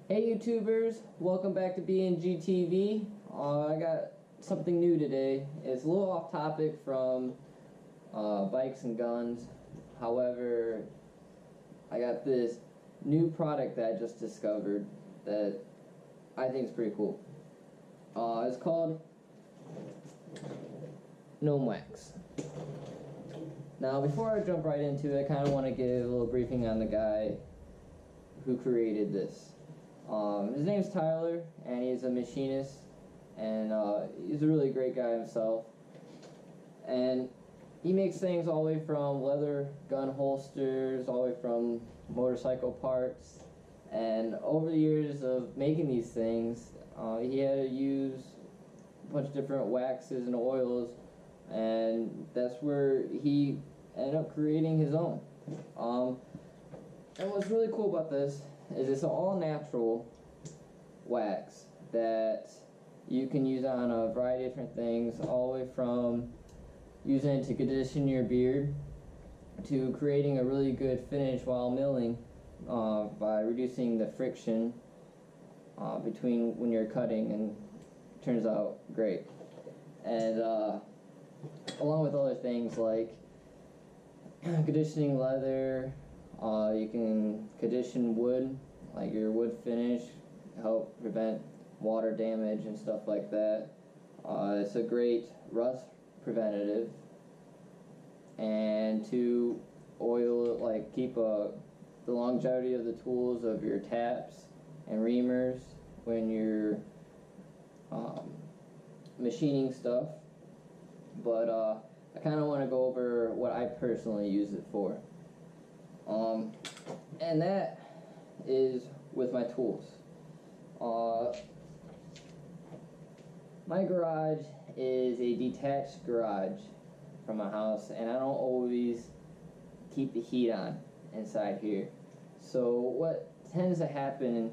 Hey YouTubers, welcome back to B&GTV. I got something new today. It's a little off topic from bikes and guns. However, I got this new product that I just discovered that I think is pretty cool. It's called Gnome Wax. Now before I jump right into it, I kind of want to give a little briefing on the guy who created this. His name's Tyler, and he's a machinist, and he's a really great guy himself. And he makes things all the way from leather gun holsters, all the way from motorcycle parts. And over the years of making these things, he had to use a bunch of different waxes and oils, and that's where he ended up creating his own. And what's really cool about this is it's an all-natural wax that you can use on a variety of different things, all the way from using it to condition your beard to creating a really good finish while milling by reducing the friction between when you're cutting, and it turns out great. And along with other things like conditioning leather, you can condition wood, like your wood finish, help prevent water damage and stuff like that. It's a great rust preventative, and to oil, like keep the longevity of the tools of your taps and reamers when you're machining stuff. But I kind of want to go over what I personally use it for. And that is with my tools. My garage is a detached garage from my house, and I don't always keep the heat on inside here. So what tends to happen,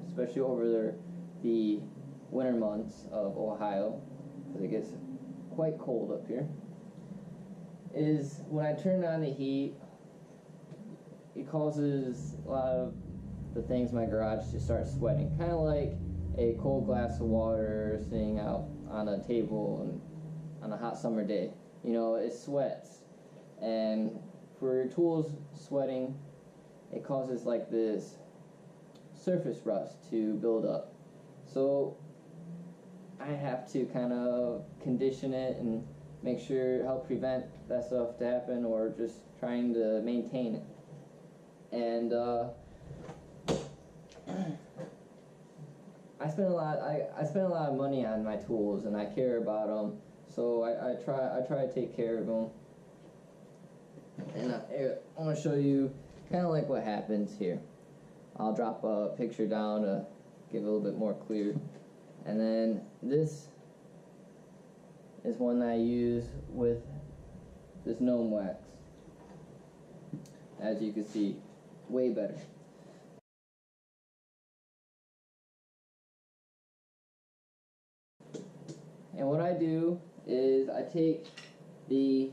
especially over the winter months of Ohio, because it gets quite cold up here, is when I turn on the heat, it causes a lot of the things in my garage to start sweating, kind of like a cold glass of water sitting out on a table on a hot summer day. You know, it sweats, and for your tools sweating, it causes like this surface rust to build up. So I have to kind of condition it and make sure, help prevent that stuff to happen, or just trying to maintain it. And I spend a lot of money on my tools, and I care about them, so I try to take care of them. And I want to show you kind of like what happens here. I'll drop a picture down to give it a little bit more clear. And then this is one that I use with this Gnome Wax. As you can see, way better. And what I do is I take the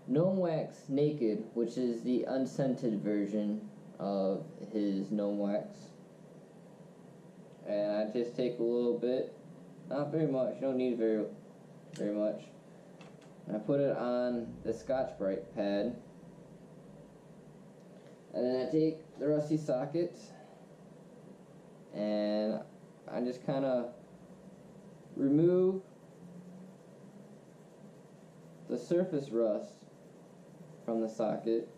Gnome Wax Naked, which is the unscented version of his Gnome Wax, and I just take a little bit, not very much, you don't need very much, and I put it on the Scotch-Brite pad, and then I take the rusty socket and I just kind of remove the surface rust from the socket.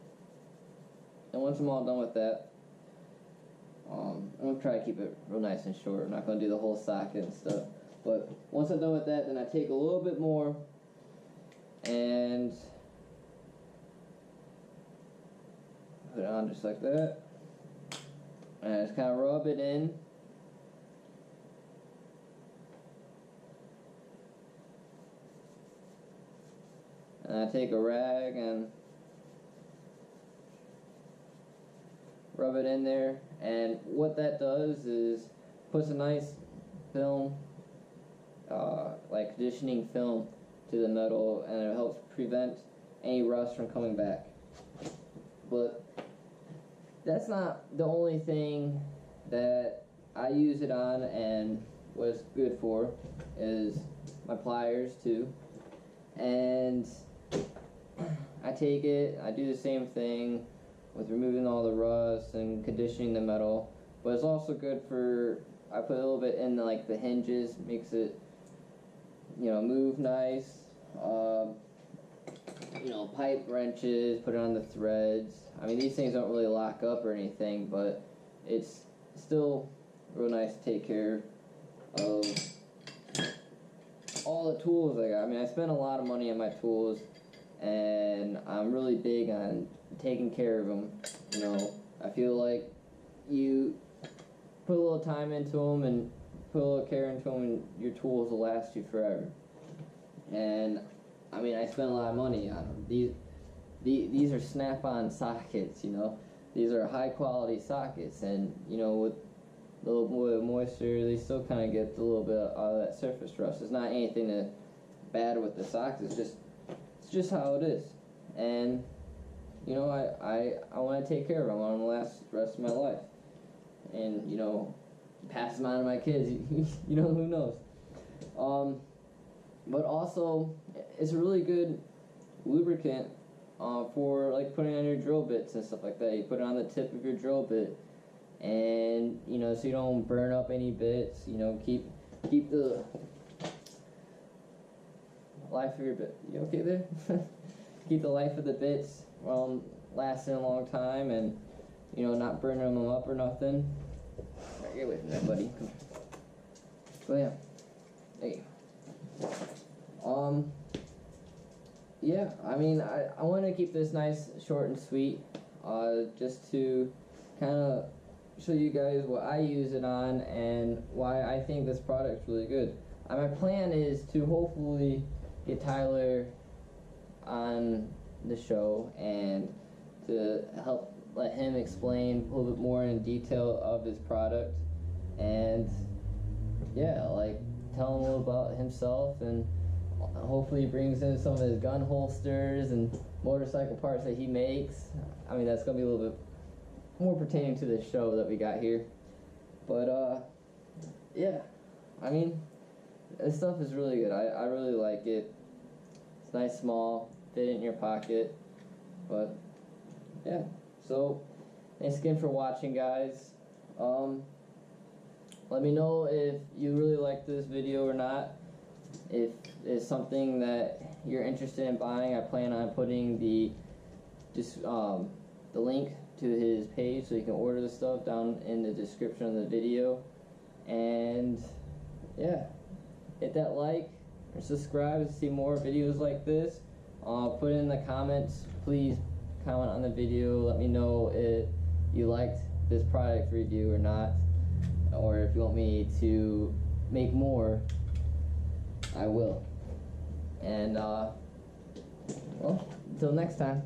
And once I'm all done with that, I'm going to try to keep it real nice and short. I'm not going to do the whole socket and stuff. But once I'm done with that, then I take a little bit more and put it on just like that. And I just kind of rub it in. And I take a rag and rub it in there, and what that does is puts a nice film, like conditioning film, to the metal, and it helps prevent any rust from coming back. But that's not the only thing that I use it on and what it's good for is my pliers too. And I take it, I do the same thing with removing all the rust and conditioning the metal, but it's also good for, I put a little bit in like the hinges, makes it, you know, move nice. You know, pipe wrenches, put it on the threads. I mean, these things don't really lock up or anything, but it's still real nice to take care of all the tools I got. I mean, I spend a lot of money on my tools, and I'm really big on taking care of them. You know, I feel like you put a little time into them and put a little care into them, and your tools will last you forever. And I mean, I spend a lot of money on them. These are snap-on sockets, you know. These are high-quality sockets, and you know, with a little bit of moisture, they still kind of get a little bit of that surface rust. It's not anything bad with the sockets. It's just how it is. And you know, I want to take care of them. I want them to last the rest of my life, and you know, pass them on to my kids. You know, who knows? But also, it's a really good lubricant for like putting on your drill bits and stuff like that. You put it on the tip of your drill bit, and you know, so you don't burn up any bits. You know, keep the life of your bit. You okay there? Keep the life of the bits lasting a long time, and you know, not burning them up or nothing. Right, get away from that, buddy. Come here. So yeah, there you go. Yeah, I mean, I want to keep this nice, short and sweet, just to kind of show you guys what I use it on and why I think this product's really good. My plan is to hopefully get Tyler on the show and to help let him explain a little bit more in detail of his product, and yeah, like tell him a little about himself, and hopefully he brings in some of his gun holsters and motorcycle parts that he makes. I mean, that's going to be a little bit more pertaining to the show that we got here. But, yeah, I mean, this stuff is really good. I really like it. It's nice, small, fit in your pocket. But, yeah, so thanks again for watching, guys. Let me know if you really like this video or not. If it's something that you're interested in buying, I plan on putting the link to his page so you can order the stuff down in the description of the video. And yeah, hit that like or subscribe to see more videos like this. Put in the comments, please comment on the video. Let me know if you liked this product review or not, or if you want me to make more. I will. And, well, until next time.